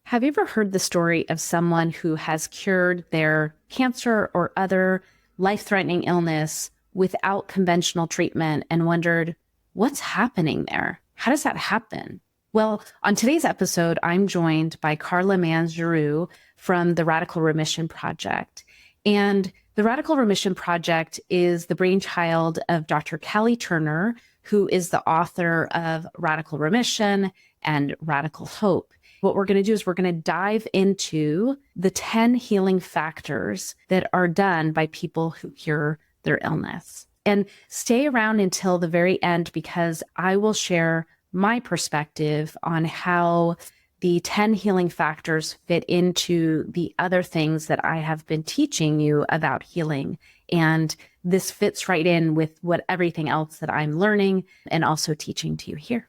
Have you ever heard the story of someone who has cured their cancer or other life-threatening illness without conventional treatment and wondered, what's happening there? How does that happen? Well, on today's episode, I'm joined by Carla Manz-Giroux from the Radical Remission Project. And the Radical Remission Project is the brainchild of Dr. Kelly Turner, who is the author of Radical Remission and Radical Hope. What we're going to do is we're going to dive into the 10 healing factors that are done by people who cure their illness. And stay around until the very end because I will share my perspective on how the 10 healing factors fit into the other things that I have been teaching you about healing. And this fits right in with what everything else that I'm learning and also teaching to you here.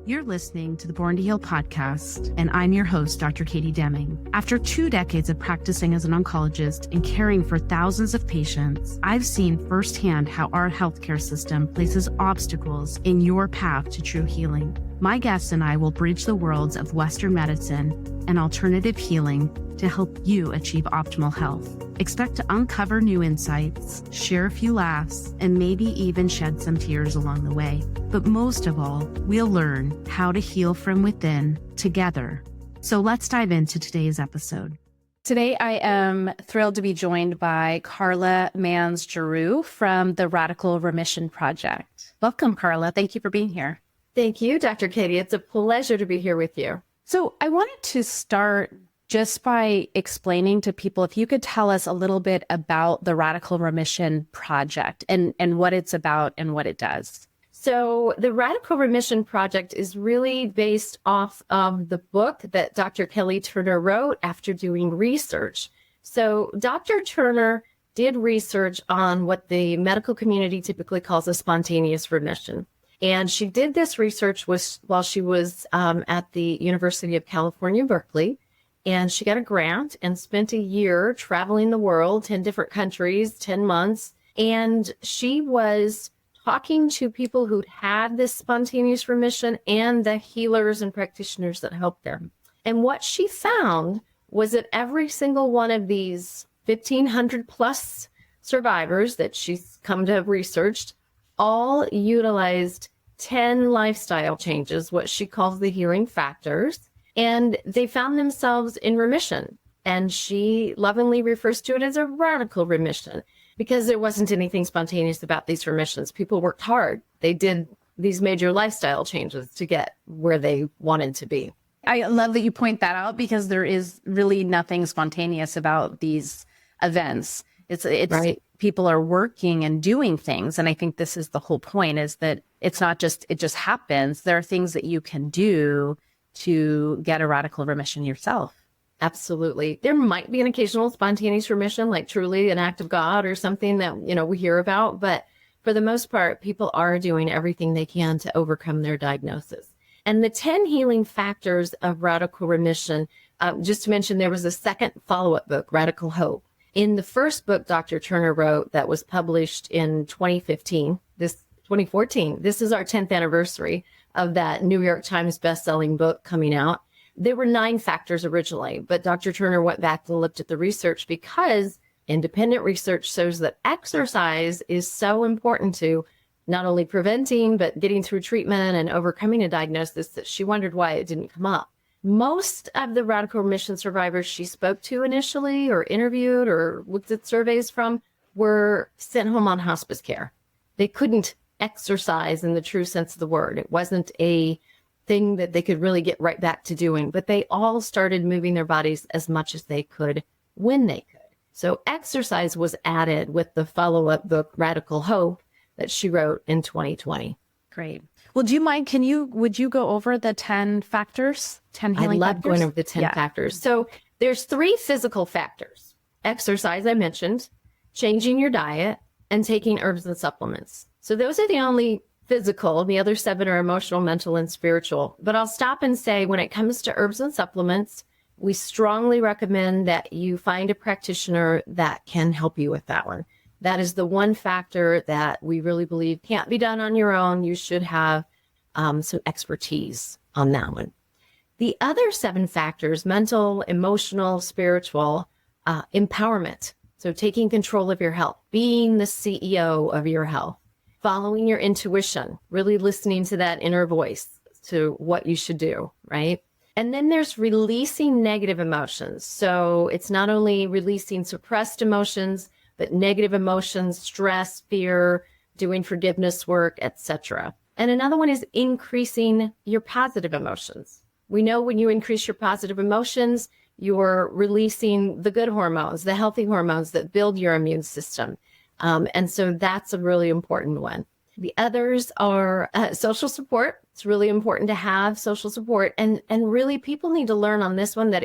You're listening to the Born to Heal podcast, and I'm your host, Dr. Katie Deming. After 2 decades of practicing as an oncologist and caring for thousands of patients, I've seen firsthand how our healthcare system places obstacles in your path to true healing. My guests and I will bridge the worlds of Western medicine and alternative healing to help you achieve optimal health. Expect to uncover new insights, share a few laughs, and maybe even shed some tears along the way. But most of all, we'll learn how to heal from within together. So let's dive into today's episode. Today, I am thrilled to be joined by Carla Manz-Giroux from the Radical Remission Project. Welcome, Carla. Thank you for being here. Thank you, Dr. Katie. It's a pleasure to be here with you. So I wanted to start just by explaining to people, if you could tell us a little bit about the Radical Remission Project and what it's about and what it does. So the Radical Remission Project is really based off of the book that Dr. Kelly Turner wrote after doing research. So Dr. Turner did research on what the medical community typically calls a spontaneous remission. And she did this research while she was at the University of California, Berkeley. And she got a grant and spent a year traveling the world, 10 different countries, 10 months. And she was talking to people who'd had this spontaneous remission and the healers and practitioners that helped them. And what she found was that every single one of these 1,500 plus survivors that she's come to have researched all utilized 10 lifestyle changes, what she calls the healing factors. And they found themselves in remission. And she lovingly refers to it as a radical remission because there wasn't anything spontaneous about these remissions. People worked hard. They did these major lifestyle changes to get where they wanted to be. I love that you point that out because there is really nothing spontaneous about these events. It's right. People are working and doing things. And I think this is the whole point, is that it's not just, it just happens. There are things that you can do to get a radical remission yourself. Absolutely. There might be an occasional spontaneous remission, like truly an act of God or something that, we hear about. But for the most part, people are doing everything they can to overcome their diagnosis. And the 10 healing factors of radical remission, just to mention, there was a second follow-up book, Radical Hope. In the first book Dr. Turner wrote that was published in 2014, this is our 10th anniversary of that New York Times bestselling book coming out. There were 9 factors originally, but Dr. Turner went back and looked at the research because independent research shows that exercise is so important to not only preventing, but getting through treatment and overcoming a diagnosis that she wondered why it didn't come up. Most of the radical remission survivors she spoke to initially or interviewed or looked at surveys from were sent home on hospice care. They couldn't exercise in the true sense of the word. It wasn't a thing that they could really get right back to doing, but they all started moving their bodies as much as they could when they could. So exercise was added with the follow-up book, Radical Hope, that she wrote in 2020. Great. Well, do you mind, would you go over the 10 factors, 10 healing factors? I love factors? going over the 10 factors. So there's 3 physical factors. Exercise, I mentioned, changing your diet, and taking herbs and supplements. So those are the only physical. The other 7 are emotional, mental, and spiritual. But I'll stop and say when it comes to herbs and supplements, we strongly recommend that you find a practitioner that can help you with that one. That is the one factor that we really believe can't be done on your own. You should have some expertise on that one. The other 7 factors, mental, emotional, spiritual, empowerment. So taking control of your health, being the CEO of your health, following your intuition, really listening to that inner voice, to what you should do, right? And then there's releasing negative emotions. So it's not only releasing suppressed emotions, but negative emotions, stress, fear, doing forgiveness work, etc. And another one is increasing your positive emotions. We know when you increase your positive emotions, you're releasing the good hormones, the healthy hormones that build your immune system. And so that's a really important one. The others are social support. It's really important to have social support. And really people need to learn on this one that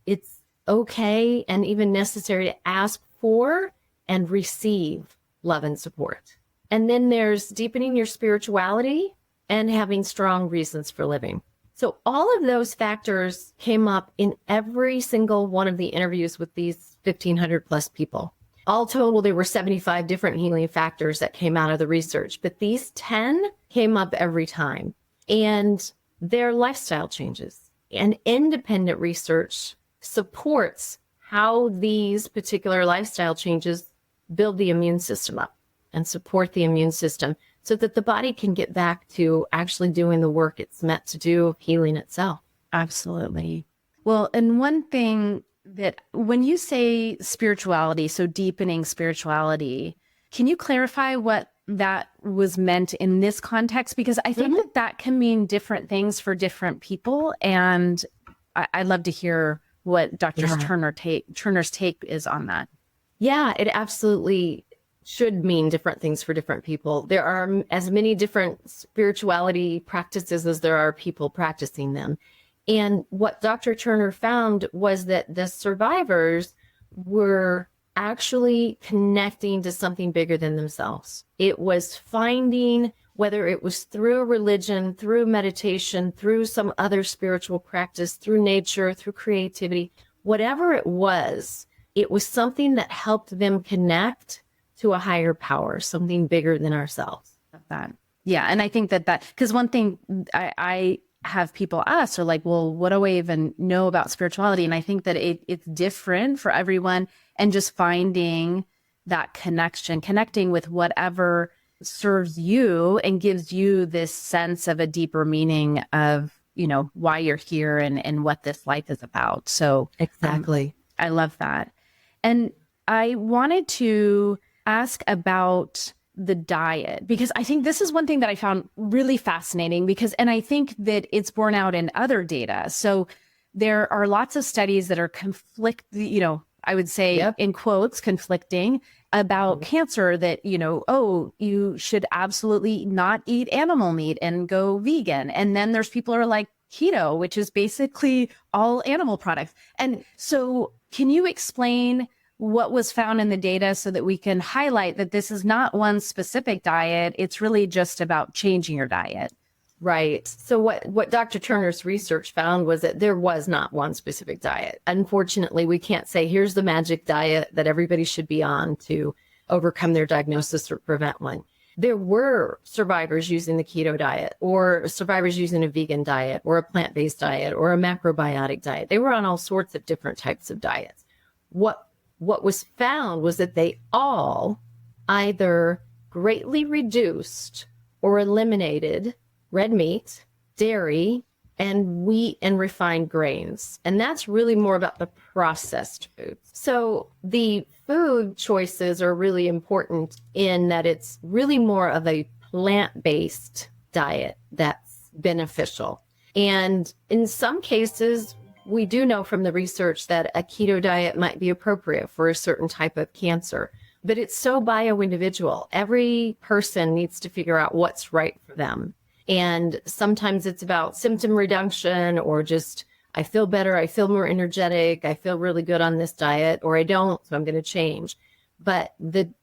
it's okay and even necessary to ask for and receive love and support. And then there's deepening your spirituality and having strong reasons for living. So all of those factors came up in every single one of the interviews with these 1,500 plus people. All total, there were 75 different healing factors that came out of the research, but these 10 came up every time. And their lifestyle changes. And independent research supports how these particular lifestyle changes build the immune system up and support the immune system so that the body can get back to actually doing the work it's meant to do, healing itself. Absolutely. Well, and one thing that when you say spirituality, so deepening spirituality, can you clarify what that was meant in this context? Because I think that that can mean different things for different people. And I'd love to hear what Dr. Turner's take is on that. Yeah, it absolutely should mean different things for different people. There are as many different spirituality practices as there are people practicing them. And what Dr. Turner found was that the survivors were actually connecting to something bigger than themselves. It was finding, whether it was through a religion, through meditation, through some other spiritual practice, through nature, through creativity, whatever it was something that helped them connect to a higher power, something bigger than ourselves. That. Yeah. And I think that because one thing I have people ask are like, well, what do I even know about spirituality? And I think that it's different for everyone, and just finding that connection, connecting with whatever serves you and gives you this sense of a deeper meaning of, you know, why you're here and what this life is about. So exactly. I love that. And I wanted to ask about the diet, because I think this is one thing that I found really fascinating and I think that it's borne out in other data. So there are lots of studies that are I would say in quotes, conflicting about cancer that, you should absolutely not eat animal meat and go vegan. And then there's people who are like keto, which is basically all animal products. And so can you explain what was found in the data so that we can highlight that this is not one specific diet? It's really just about changing your diet. Right. So what Dr. Turner's research found was that there was not one specific diet. Unfortunately, we can't say, here's the magic diet that everybody should be on to overcome their diagnosis or prevent one. There were survivors using the keto diet, or survivors using a vegan diet, or a plant-based diet, or a macrobiotic diet. They were on all sorts of different types of diets. What was found was that they all either greatly reduced or eliminated red meat, dairy, and wheat and refined grains. And that's really more about the processed foods. So the food choices are really important in that it's really more of a plant-based diet that's beneficial. And in some cases, we do know from the research that a keto diet might be appropriate for a certain type of cancer, but it's so bio-individual. Every person needs to figure out what's right for them. And sometimes it's about symptom reduction, or just, I feel better, I feel more energetic, I feel really good on this diet, or I don't, so I'm going to change. But the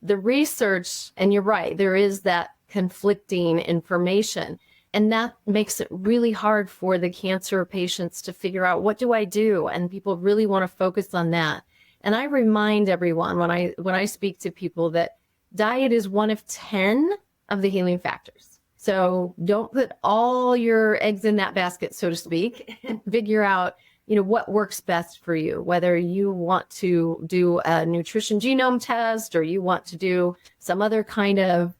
research, and you're right, there is that conflicting information. And that makes it really hard for the cancer patients to figure out, what do I do? And people really want to focus on that. And I remind everyone when I speak to people that diet is one of 10 of the healing factors. So don't put all your eggs in that basket, so to speak, and figure out, what works best for you, whether you want to do a nutrition genome test or you want to do some other kind of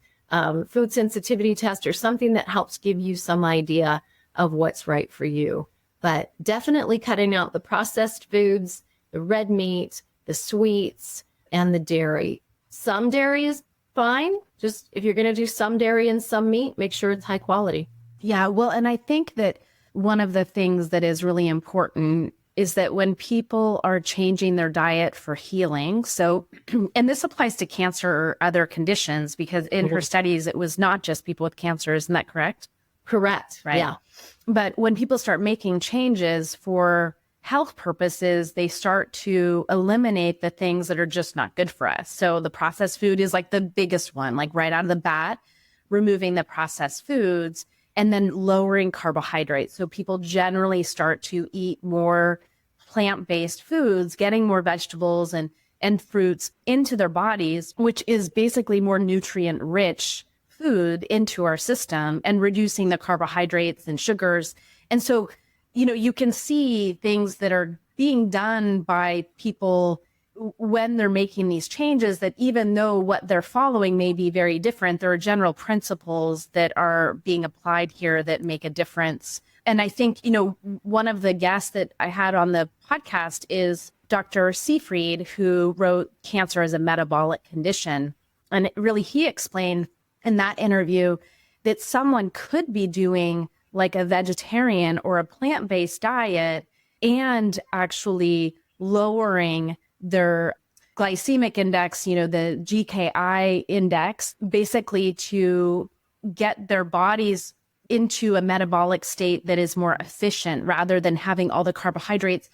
food sensitivity test or something that helps give you some idea of what's right for you. But definitely cutting out the processed foods, the red meat, the sweets, and the dairy. Some dairy is fine. Just if you're going to do some dairy and some meat, make sure it's high quality. Yeah, well, and I think that one of the things that is really important is that when people are changing their diet for healing, so, and this applies to cancer or other conditions, because in her studies, it was not just people with cancer. Isn't that correct? Correct. Right. Yeah. But when people start making changes for health purposes, they start to eliminate the things that are just not good for us. So the processed food is like the biggest one, like right out of the bat, removing the processed foods and then lowering carbohydrates. So people generally start to eat more plant-based foods, getting more vegetables and fruits into their bodies, which is basically more nutrient-rich food into our system, and reducing the carbohydrates and sugars. And so, you can see things that are being done by people when they're making these changes, that even though what they're following may be very different, there are general principles that are being applied here that make a difference. And I think, one of the guests that I had on the podcast is Dr. Seyfried, who wrote Cancer as a Metabolic Condition. And really, he explained in that interview that someone could be doing like a vegetarian or a plant-based diet and actually lowering their glycemic index, the GKI index, basically to get their bodies into a metabolic state that is more efficient rather than having all the carbohydrates.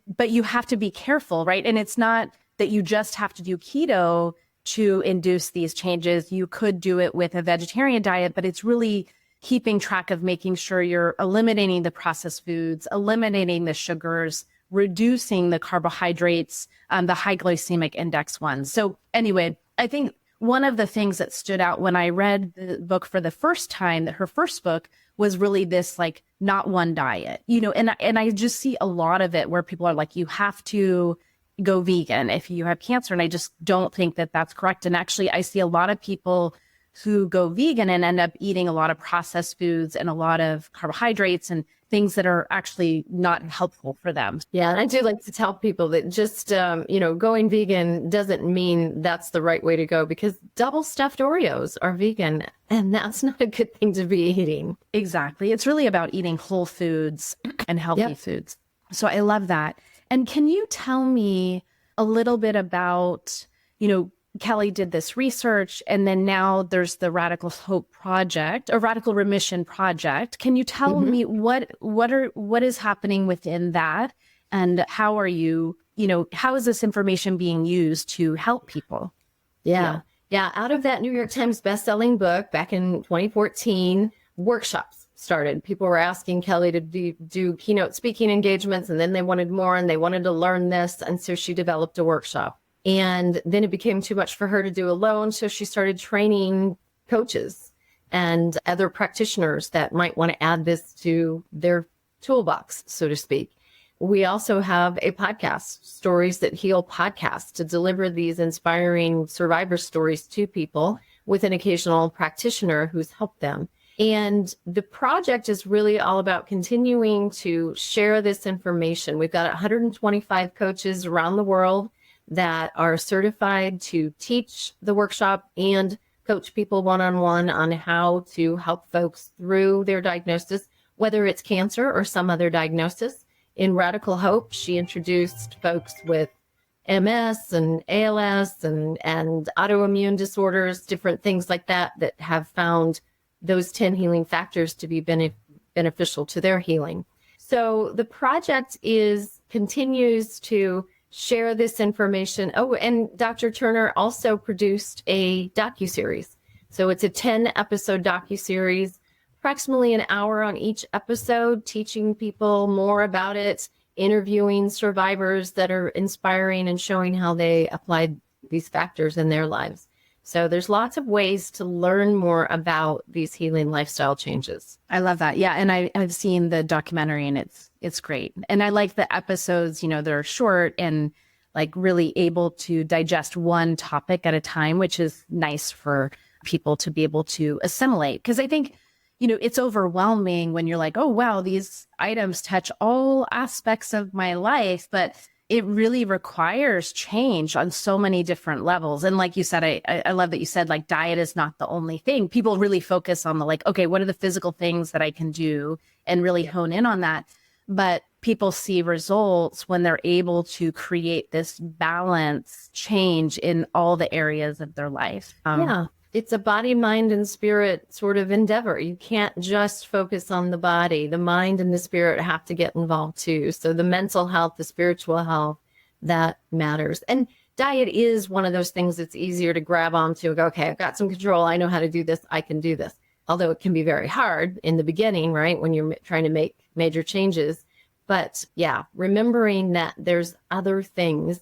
But you have to be careful, right? And it's not that you just have to do keto to induce these changes. You could do it with a vegetarian diet, but it's really keeping track of making sure you're eliminating the processed foods, eliminating the sugars, reducing the carbohydrates, the high glycemic index ones. So anyway, I think one of the things that stood out when I read the book for the first time, that her first book, was really this like not one diet, and I just see a lot of it where people are like, you have to go vegan if you have cancer. And I just don't think that that's correct. And actually, I see a lot of people who go vegan and end up eating a lot of processed foods and a lot of carbohydrates and things that are actually not helpful for them. Yeah. And I do like to tell people that just, going vegan doesn't mean that's the right way to go, because double stuffed Oreos are vegan and that's not a good thing to be eating. Exactly. It's really about eating whole foods and healthy foods. So I love that. And can you tell me a little bit about, Kelly did this research, and then now there's the Radical Hope Project, or Radical Remission Project. Can you tell me what is happening within that, and how are you, how is this information being used to help people? Yeah. Out of that New York Times bestselling book back in 2014, workshops started. People were asking Kelly to do keynote speaking engagements, and then they wanted more and they wanted to learn this. And so she developed a workshop. And then it became too much for her to do alone. So she started training coaches and other practitioners that might want to add this to their toolbox, so to speak. We also have a podcast, Stories That Heal podcast, to deliver these inspiring survivor stories to people with an occasional practitioner who's helped them. And the project is really all about continuing to share this information. We've got 125 coaches around the world that are certified to teach the workshop and coach people one-on-one on how to help folks through their diagnosis, whether it's cancer or some other diagnosis. In Radical Hope, she introduced folks with MS and ALS and autoimmune disorders, different things like that have found those 10 healing factors to be beneficial to their healing. So the project continues to share this information. Oh, and Dr. Turner also produced a docuseries. So it's a 10-episode docuseries, approximately an hour on each episode, teaching people more about it, interviewing survivors that are inspiring and showing how they applied these factors in their lives. So there's lots of ways to learn more about these healing lifestyle changes. I love that. Yeah. And I've seen the documentary and it's great. And I like the episodes, they're short and like really able to digest one topic at a time, which is nice for people to be able to assimilate. Because I think, it's overwhelming when you're like, oh, wow, these items touch all aspects of my life. But it really requires change on so many different levels. And like you said, I love that you said like diet is not the only thing. People really focus on the like, okay, what are the physical things that I can do and really hone in on that. But people see results when they're able to create this balance change in all the areas of their life. Yeah. It's a body, mind, and spirit sort of endeavor. You can't just focus on the body. The mind and the spirit have to get involved too. So the mental health, the spiritual health, that matters. And diet is one of those things that's easier to grab onto and go, okay, I've got some control. I know how to do this. I can do this. Although it can be very hard in the beginning, right? When you're trying to make major changes. But yeah, remembering that there's other things.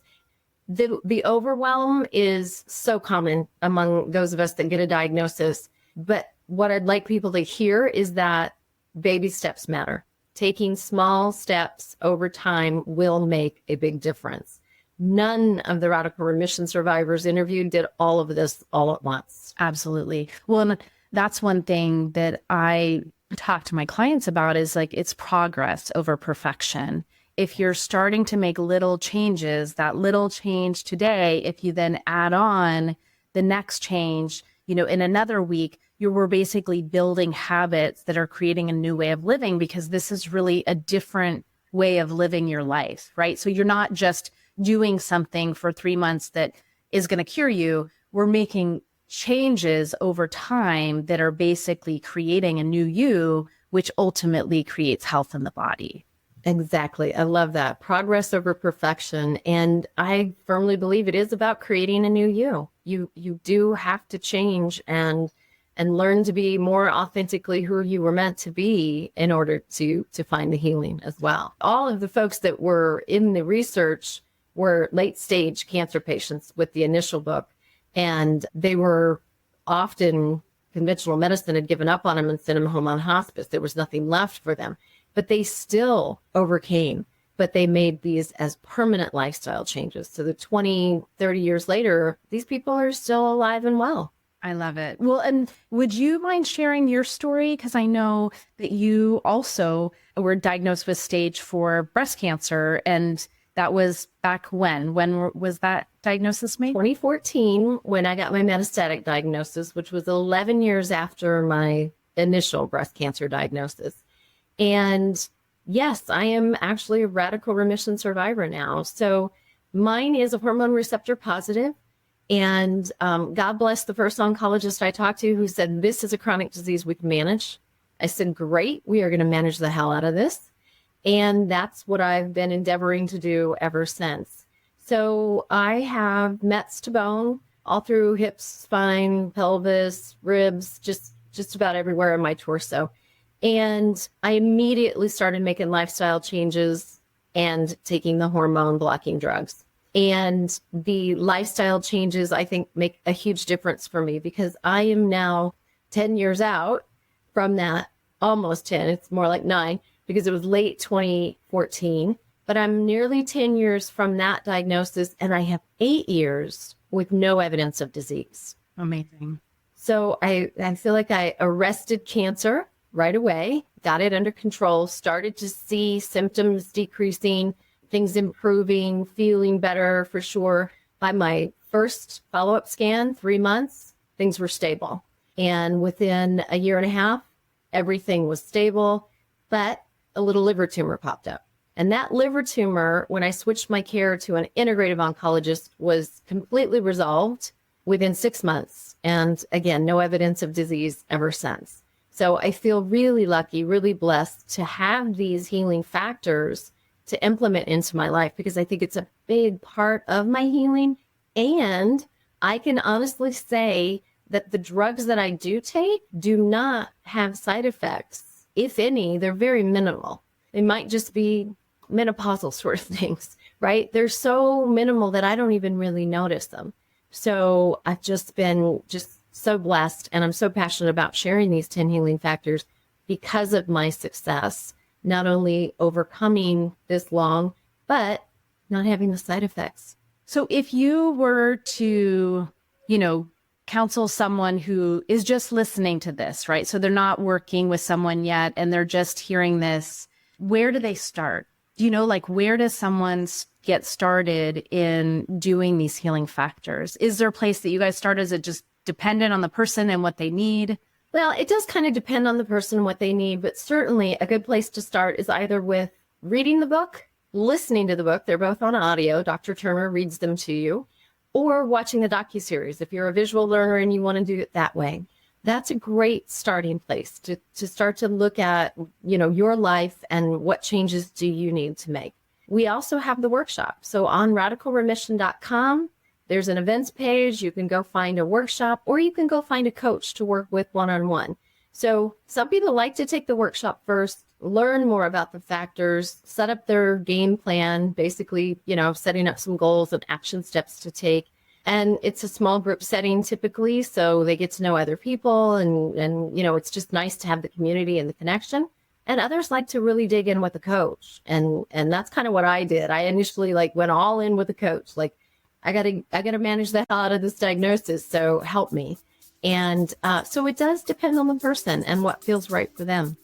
The overwhelm is so common among those of us that get a diagnosis. But what I'd like people to hear is that baby steps matter. Taking small steps over time will make a big difference. None of the radical remission survivors interviewed did all of this all at once. Absolutely. Well, and that's one thing that I talk to my clients about is like it's progress over perfection. If you're starting to make little changes, that little change today, if you then add on the next change, in another week, we're basically building habits that are creating a new way of living because this is really a different way of living your life, right? So you're not just doing something for 3 months that is going to cure you. We're making changes over time that are basically creating a new you, which ultimately creates health in the body. Exactly. I love that. Progress over perfection. And I firmly believe it is about creating a new you. You do have to change and learn to be more authentically who you were meant to be in order to find the healing as well. All of the folks that were in the research were late stage cancer patients with the initial book. And they were often conventional medicine had given up on them and sent them home on hospice. There was nothing left for them. But they still overcame, but they made these as permanent lifestyle changes. So the 20, 30 years later, these people are still alive and well. I love it. Well, and would you mind sharing your story? Because I know that you also were diagnosed with stage 4 breast cancer. And that was back when? When was that diagnosis made? 2014, when I got my metastatic diagnosis, which was 11 years after my initial breast cancer diagnosis. And yes, I am actually a radical remission survivor now. So mine is a hormone receptor positive. And God bless the first oncologist I talked to who said, this is a chronic disease we can manage. I said, great, we are going to manage the hell out of this. And that's what I've been endeavoring to do ever since. So I have Mets to bone all through hips, spine, pelvis, ribs, just about everywhere in my torso. And I immediately started making lifestyle changes and taking the hormone blocking drugs. And the lifestyle changes, I think, make a huge difference for me because I am now 10 years out from that, almost 10. It's more like 9 because it was late 2014. But I'm nearly 10 years from that diagnosis, and I have 8 years with no evidence of disease. Amazing. So I feel like I arrested cancer right away, got it under control, started to see symptoms decreasing, things improving, feeling better for sure. By my first follow-up scan, 3 months, things were stable. And within a year and a half, everything was stable, but a little liver tumor popped up. And that liver tumor, when I switched my care to an integrative oncologist, was completely resolved within 6 months. And again, no evidence of disease ever since. So I feel really lucky, really blessed to have these healing factors to implement into my life because I think it's a big part of my healing. And I can honestly say that the drugs that I do take do not have side effects. If any, they're very minimal. They might just be menopausal sort of things, right? They're so minimal that I don't even really notice them. So I've just been so blessed, and I'm so passionate about sharing these 10 healing factors because of my success, not only overcoming this long, but not having the side effects. So if you were to, counsel someone who is just listening to this, right? So they're not working with someone yet and they're just hearing this, where do they start? Do you know, where does someone get started in doing these healing factors? Is there a place that you guys start? Is it just dependent on the person and what they need? Well, it does kind of depend on the person and what they need, but certainly a good place to start is either with reading the book, listening to the book. They're both on audio. Dr. Turner reads them to you, or watching the docuseries. If you're a visual learner and you want to do it that way, that's a great starting place to start to look at, your life and what changes do you need to make. We also have the workshop. So on radicalremission.com, there's an events page. You can go find a workshop, or you can go find a coach to work with one-on-one. So some people like to take the workshop first, learn more about the factors, set up their game plan, basically, setting up some goals and action steps to take. And it's a small group setting typically, so they get to know other people and it's just nice to have the community and the connection. And others like to really dig in with a coach. And that's kind of what I did. I initially went all in with a coach. I gotta manage the hell out of this diagnosis, so help me. And so it does depend on the person and what feels right for them.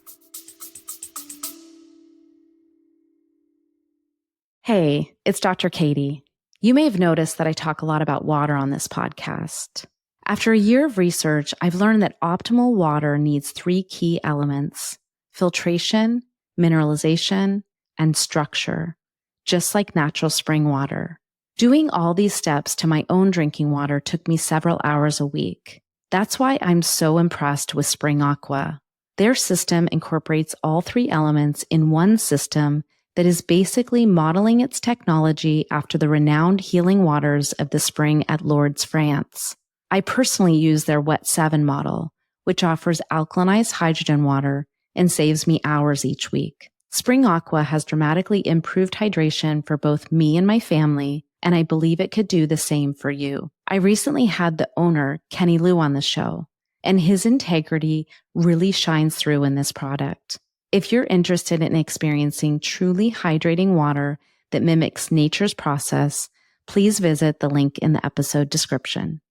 Hey, it's Dr. Katie. You may have noticed that I talk a lot about water on this podcast. After a year of research, I've learned that optimal water needs 3 key elements: filtration, mineralization, and structure, just like natural spring water. Doing all these steps to my own drinking water took me several hours a week. That's why I'm so impressed with Spring Aqua. Their system incorporates all 3 elements in one system that is basically modeling its technology after the renowned healing waters of the spring at Lourdes, France. I personally use their Wet 7 model, which offers alkalinized hydrogen water and saves me hours each week. Spring Aqua has dramatically improved hydration for both me and my family, and I believe it could do the same for you. I recently had the owner, Kenny Lou, on the show, and his integrity really shines through in this product. If you're interested in experiencing truly hydrating water that mimics nature's process, please visit the link in the episode description.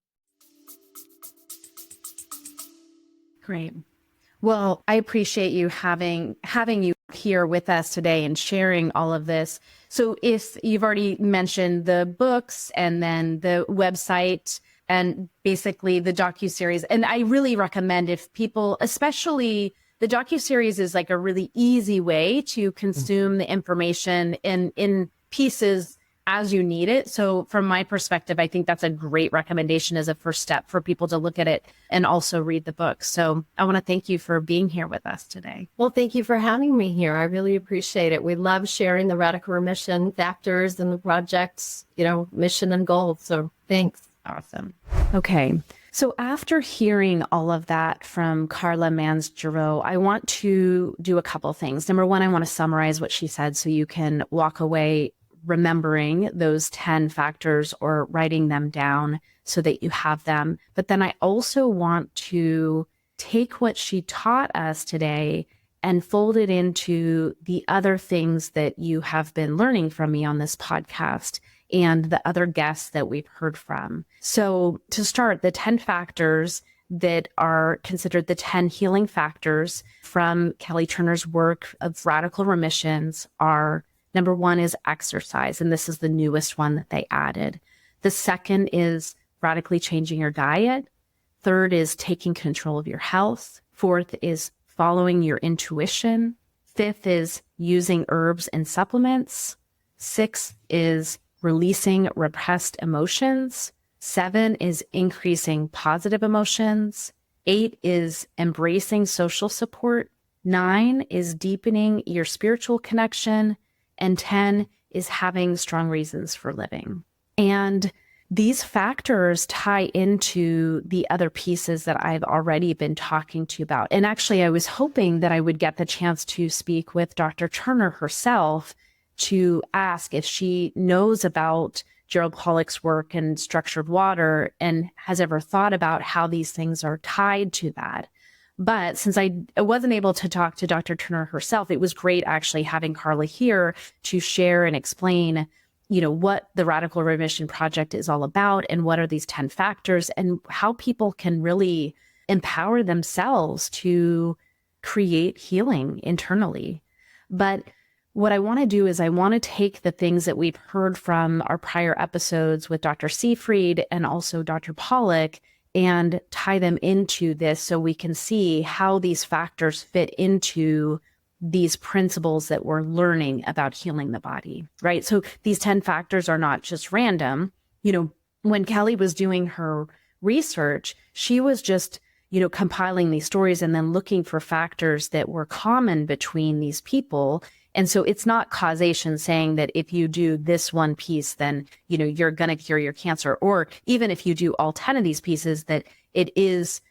Great. Well, I appreciate you having you here with us today and sharing all of this. So if you've already mentioned the books and then the website and basically the docuseries, and I really recommend if people, especially the docuseries is a really easy way to consume the information in pieces as you need it. So from my perspective, I think that's a great recommendation as a first step for people to look at it and also read the book. So I want to thank you for being here with us today. Well, thank you for having me here. I really appreciate it. We love sharing the Radical Remission factors and the project's, mission and goals. So thanks. Awesome. Okay. So after hearing all of that from Carla Mans-Giroux, I want to do a couple things. Number one, I want to summarize what she said so you can walk away remembering those 10 factors or writing them down so that you have them. But then I also want to take what she taught us today and fold it into the other things that you have been learning from me on this podcast and the other guests that we've heard from. So to start, the 10 factors that are considered the 10 healing factors from Kelly Turner's work of radical remissions are: number 1 is exercise, and this is the newest one that they added. The second is radically changing your diet. Third is taking control of your health. Fourth is following your intuition. Fifth is using herbs and supplements. Sixth is releasing repressed emotions. 7 is increasing positive emotions. 8 is embracing social support. 9 is deepening your spiritual connection. And 10 is having strong reasons for living. And these factors tie into the other pieces that I've already been talking to you about. And actually, I was hoping that I would get the chance to speak with Dr. Turner herself to ask if she knows about Gerald Pollack's work and structured water and has ever thought about how these things are tied to that. But since I wasn't able to talk to Dr. Turner herself, it was great actually having Carla here to share and explain, what the Radical Remission Project is all about and what are these 10 factors and how people can really empower themselves to create healing internally. But what I want to do is I want to take the things that we've heard from our prior episodes with Dr. Seyfried and also Dr. Pollack and tie them into this so we can see how these factors fit into these principles that we're learning about healing the body, right? So these 10 factors are not just random. When Kelly was doing her research, she was just, compiling these stories and then looking for factors that were common between these people. And so it's not causation saying that if you do this one piece, then, you're going to cure your cancer. Or even if you do all 10 of these pieces, that it is,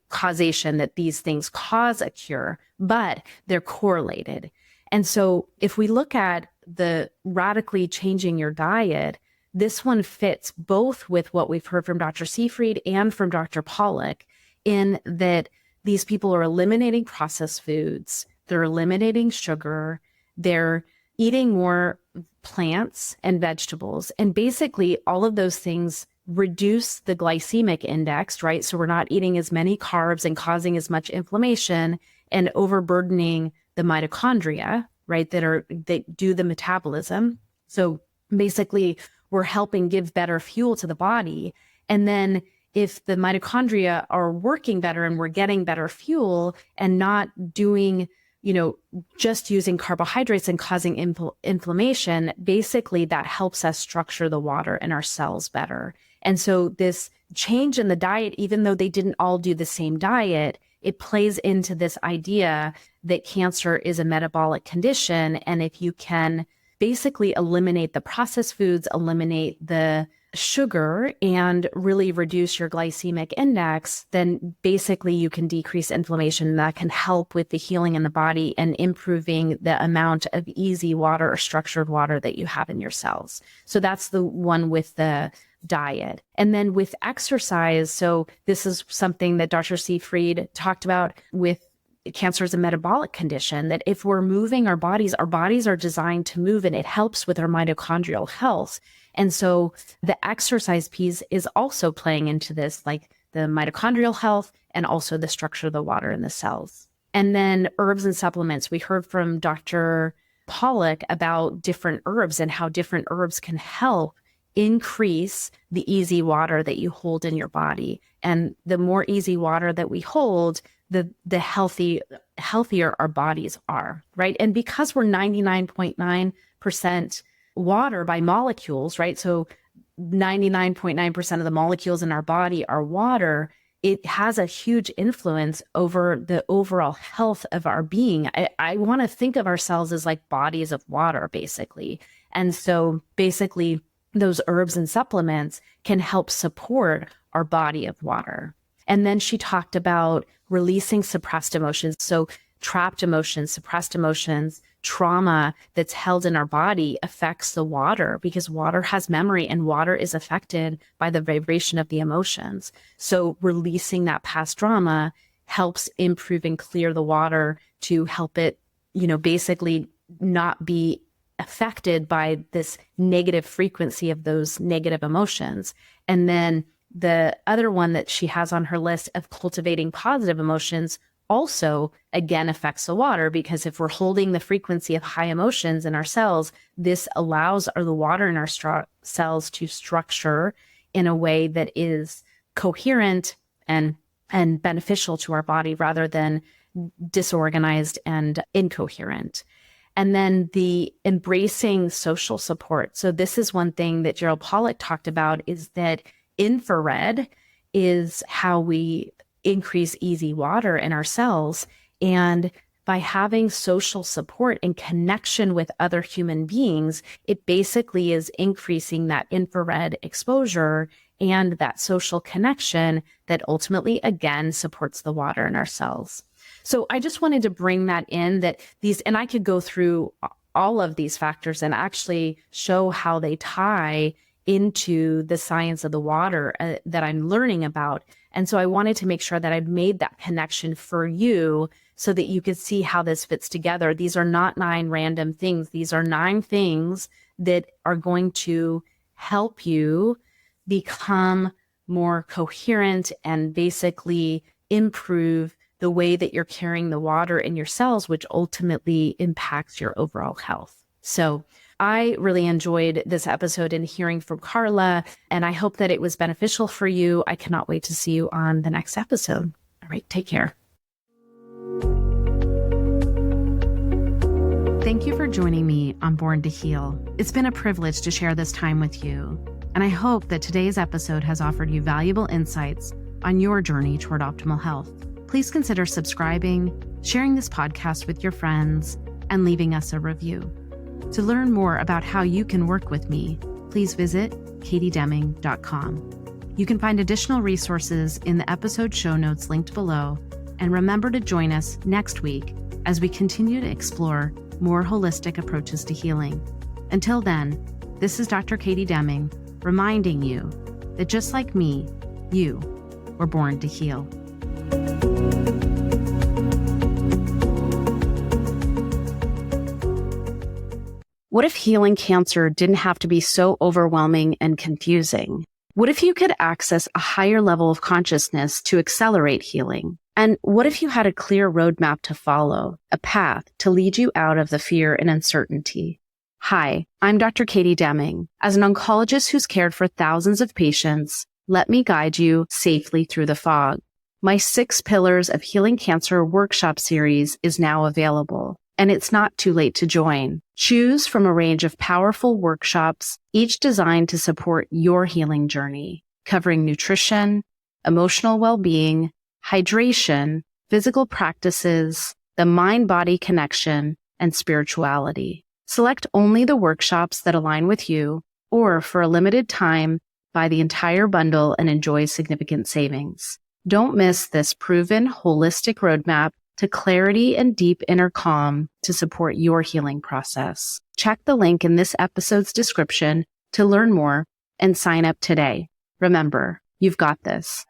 causation that these things cause a cure, but they're correlated. And so if we look at the radically changing your diet, this one fits both with what we've heard from Dr. Seyfried and from Dr. Pollack in that these people are eliminating processed foods, they're eliminating sugar, they're eating more plants and vegetables. And basically all of those things reduce the glycemic index, right? So we're not eating as many carbs and causing as much inflammation and overburdening the mitochondria, right? That do the metabolism. So basically we're helping give better fuel to the body. And then if the mitochondria are working better and we're getting better fuel and not doing, just using carbohydrates and causing inflammation, basically that helps us structure the water in our cells better. And so this change in the diet, even though they didn't all do the same diet, it plays into this idea that cancer is a metabolic condition. And if you can basically eliminate the processed foods, eliminate the sugar, and really reduce your glycemic index, then basically you can decrease inflammation. That can help with the healing in the body and improving the amount of easy water or structured water that you have in your cells. So that's the one with the diet. And then with exercise, so this is something that Dr. Seyfried talked about with cancer is a metabolic condition, that if we're moving our bodies are designed to move and it helps with our mitochondrial health. And so the exercise piece is also playing into this, like the mitochondrial health and also the structure of the water in the cells. And then herbs and supplements. We heard from Dr. Pollack about different herbs and how different herbs can help increase the easy water that you hold in your body. And the more easy water that we hold, the healthier our bodies are, right? And because we're 99.9% water by molecules, right? So 99.9% of the molecules in our body are water. It has a huge influence over the overall health of our being. I want to think of ourselves as like bodies of water, basically. And so basically those herbs and supplements can help support our body of water. And then she talked about releasing suppressed emotions. So trapped emotions, suppressed emotions, trauma that's held in our body affects the water because water has memory and water is affected by the vibration of the emotions. So releasing that past trauma helps improve and clear the water to help it, basically not be affected by this negative frequency of those negative emotions. And then the other one that she has on her list of cultivating positive emotions also, again, affects the water, because if we're holding the frequency of high emotions in our cells, this allows the water in our cells to structure in a way that is coherent and beneficial to our body rather than disorganized and incoherent. And then the embracing social support. So this is one thing that Gerald Pollack talked about, is that infrared is how we increase easy water in our cells. And by having social support and connection with other human beings, it basically is increasing that infrared exposure and that social connection that ultimately, again, supports the water in our cells. So I just wanted to bring that in, that these, and I could go through all of these factors and actually show how they tie into the science of the water that I'm learning about. And so I wanted to make sure that I made that connection for you so that you could see how this fits together. These are not 9 random things. These are 9 things that are going to help you become more coherent and basically improve the way that you're carrying the water in your cells, which ultimately impacts your overall health. So I really enjoyed this episode and hearing from Carla, and I hope that it was beneficial for you. I cannot wait to see you on the next episode. All right, take care. Thank you for joining me on Born to Heal. It's been a privilege to share this time with you, and I hope that today's episode has offered you valuable insights on your journey toward optimal health. Please consider subscribing, sharing this podcast with your friends, and leaving us a review. To learn more about how you can work with me, please visit katiedeming.com. You can find additional resources in the episode show notes linked below, and remember to join us next week as we continue to explore more holistic approaches to healing. Until then, this is Dr. Katie Deming reminding you that just like me, you were born to heal. What if healing cancer didn't have to be so overwhelming and confusing? What if you could access a higher level of consciousness to accelerate healing? And what if you had a clear roadmap to follow, a path to lead you out of the fear and uncertainty? Hi, I'm Dr. Katie Deming. As an oncologist who's cared for thousands of patients, let me guide you safely through the fog. My 6 Pillars of Healing Cancer workshop series is now available, and it's not too late to join. Choose from a range of powerful workshops, each designed to support your healing journey, covering nutrition, emotional well-being, hydration, physical practices, the mind-body connection, and spirituality. Select only the workshops that align with you, or for a limited time, buy the entire bundle and enjoy significant savings. Don't miss this proven holistic roadmap to clarity and deep inner calm to support your healing process. Check the link in this episode's description to learn more and sign up today. Remember, you've got this.